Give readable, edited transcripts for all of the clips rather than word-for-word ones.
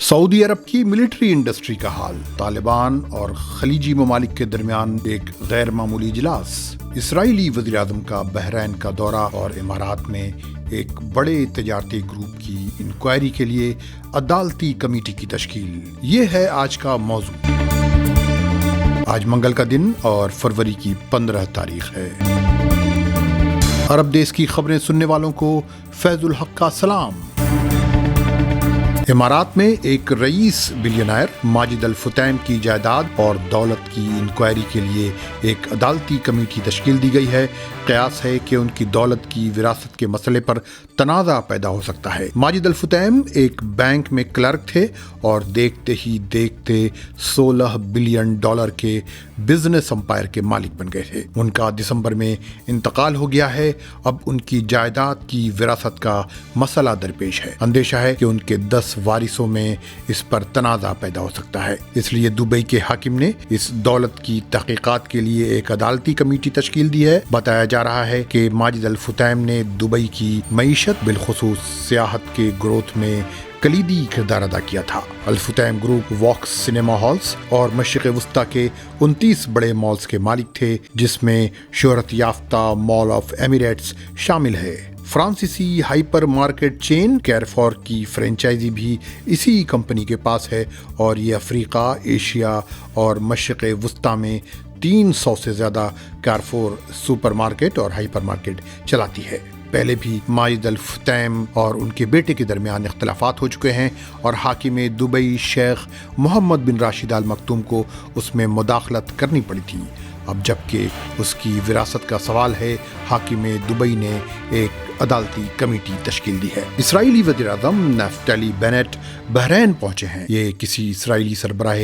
سعودی عرب کی military industry کا حال، طالبان اور خلیجی ممالک کے درمیان ایک غیر معمولی اجلاس، اسرائیلی وزیر اعظم کا بحرین کا دورہ اور امارات میں ایک بڑے تجارتی گروپ کی انکوائری کے لیے عدالتی کمیٹی کی تشکیل، یہ ہے آج کا موضوع۔ آج منگل کا دن اور فروری کی 15 تاریخ ہے۔ عرب دیس کی خبریں سننے والوں کو فیض الحق کا سلام۔ امارات میں ایک رئیس بلینئر ماجد الفتیم کی جائیداد اور دولت کی انکوائری کے لیے ایک عدالتی کمیٹی تشکیل دی گئی ہے۔ قیاس ہے کہ ان کی دولت کی وراثت کے مسئلے پر تنازع پیدا ہو سکتا ہے۔ ماجد الفتیم ایک بینک میں کلرک تھے اور دیکھتے ہی دیکھتے $16 بلین کے بزنس امپائر کے مالک بن گئے تھے۔ ان کا دسمبر میں انتقال ہو گیا ہے۔ اب ان کی جائیداد کی وراثت کا مسئلہ درپیش ہے۔ اندیشہ ہے کہ ان کے 10 وارثوں میں اس پر تنازع پیدا ہو سکتا ہے، اس لیے دبئی کے حاکم نے اس دولت کی تحقیقات کے لیے ایک عدالتی کمیٹی تشکیل دی ہے۔ بتایا جا رہا ہے کہ ماجد الفتیم نے دبئی کی معیشت بالخصوص سیاحت کے گروتھ میں کلیدی کردار ادا کیا تھا۔ الفتیم گروپ واکس سنیما ہالز اور مشرق وسطی کے 29 بڑے مالز کے مالک تھے، جس میں شہرت یافتہ مال آف ایمریٹس شامل ہے۔ فرانسیسی ہائپر مارکیٹ چین کیرفور کی فرینچائزی بھی اسی کمپنی کے پاس ہے اور یہ افریقہ، ایشیا اور مشرق وسطی میں 300 سے زیادہ کیرفور سپر مارکیٹ اور ہائپر مارکیٹ چلاتی ہے۔ پہلے بھی ماجد الفتیم اور ان کے بیٹے کے درمیان اختلافات ہو چکے ہیں اور حاکم دبئی شیخ محمد بن راشد آل مکتوم کو اس میں مداخلت کرنی پڑی تھی۔ اب جبکہ اس کی وراثت کا سوال ہے، حاکم دبئی نے ایک عدالتی کمیٹی تشکیل دی ہے۔ اسرائیلی وزیر اعظم نفتالی بینٹ بحرین پہنچے ہیں۔ یہ کسی اسرائیلی سربراہ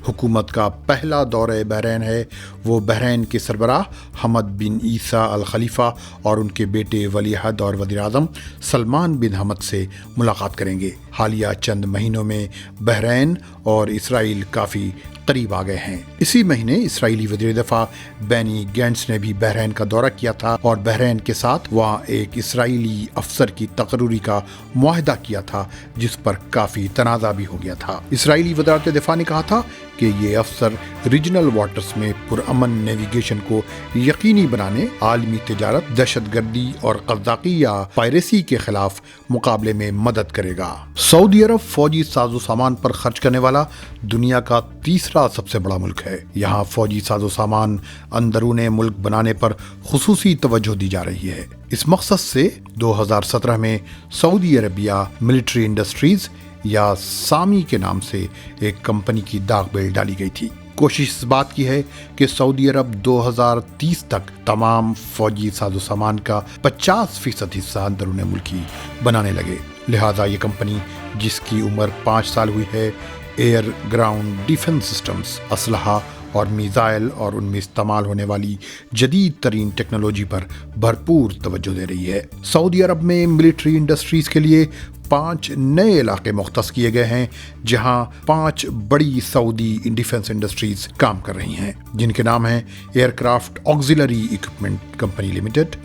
حکومت کا پہلا دورہ بحرین ہے۔ وہ بحرین کے سربراہ حمد بن عیسیٰ الخلیفہ اور ان کے بیٹے ولی عہد اور وزیر اعظم سلمان بن حمد سے ملاقات کریں گے۔ حالیہ چند مہینوں میں بحرین اور اسرائیل کافی قریب آ گئے ہیں۔ اسی مہینے اسرائیلی وزیر دفاع بینی گینٹس نے بھی بحرین کا دورہ کیا تھا اور بحرین کے ساتھ وہاں ایک اسرائیلی افسر کی تقرری کا معاہدہ کیا تھا، جس پر کافی تنازع بھی ہو گیا تھا۔ اسرائیلی وزارت دفاع نے کہا تھا کہ یہ افسر ریجنل واٹرز میں پرامن نیویگیشن کو یقینی بنانے، عالمی تجارت، دہشت گردی اور قذاقی یا پائریسی کے خلاف مقابلے میں مدد کرے گا۔ سعودی عرب فوجی ساز و سامان پر خرچ کرنے والا دنیا کا تیسرا سب سے بڑا ملک ہے۔ یہاں فوجی ساز و سامان اندرون ملک بنانے پر خصوصی توجہ دی جا رہی ہے۔ اس مقصد سے 2017 میں سعودی عربیہ ملٹری انڈسٹریز یا سامی کے نام سے ایک کمپنی کی داغ بیل ڈالی گئی تھی۔ کوشش اس بات کی ہے کہ سعودی عرب 2030 تک تمام فوجی ساز و سامان کا 50% حصہ اندرون ملکی بنانے لگے۔ لہذا یہ کمپنی، جس کی عمر 5 سال ہوئی ہے، ایئر گراؤنڈ ڈیفنس سسٹمز، اسلحہ اور میزائل اور ان میں استعمال ہونے والی جدید ترین ٹیکنالوجی پر بھرپور توجہ دے رہی ہے۔ سعودی عرب میں ملٹری انڈسٹریز کے لیے 5 نئے علاقے مختص کیے گئے ہیں، جہاں 5 بڑی سعودی ڈیفنس انڈسٹریز کام کر رہی ہیں، جن کے نام ہیں aircraft auxiliary equipment company limited,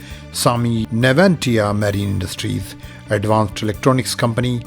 سامی نیوینٹیا marine industries, advanced electronics company,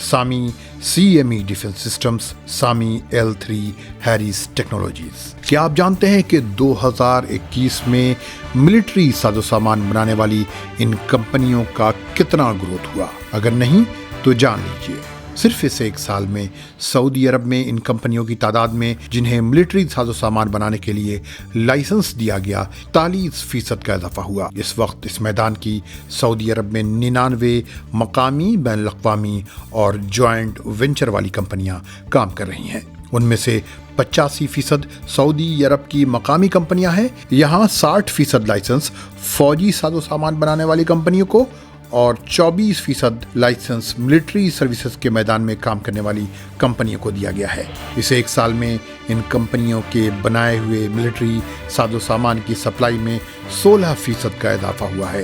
سامی CME ڈیفنس سسٹمز، سامی L3 ہیریس ٹیکنالوجیز۔ کیا آپ جانتے ہیں کہ 2021 میں ملٹری ساز و سامان بنانے والی ان کمپنیوں کا کتنا گروتھ ہوا؟ اگر نہیں تو جان لیجیے۔ صرف اس ایک سال میں سعودی عرب میں ان کمپنیوں کی تعداد میں جنہیں ملٹری ساز و سامان بنانے کے لیے لائسنس دیا گیا 43% کا اضافہ ہوا۔ اس وقت اس میدان کی سعودی عرب میں 99 مقامی، بین الاقوامی اور جوائنٹ وینچر والی کمپنیاں کام کر رہی ہیں۔ ان میں سے 85% سعودی عرب کی مقامی کمپنیاں ہیں۔ یہاں 60% لائسنس فوجی ساز و سامان بنانے والی کمپنیوں کو اور 24% لائسنس ملٹری سروسز کے میدان میں کام کرنے والی کمپنیوں کو دیا گیا ہے۔ اس ایک سال میں ان کمپنیوں کے بنائے ہوئے ملٹری ساز و سامان کی سپلائی میں 16% کا اضافہ ہوا ہے۔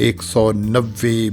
190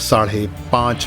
$5.5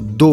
2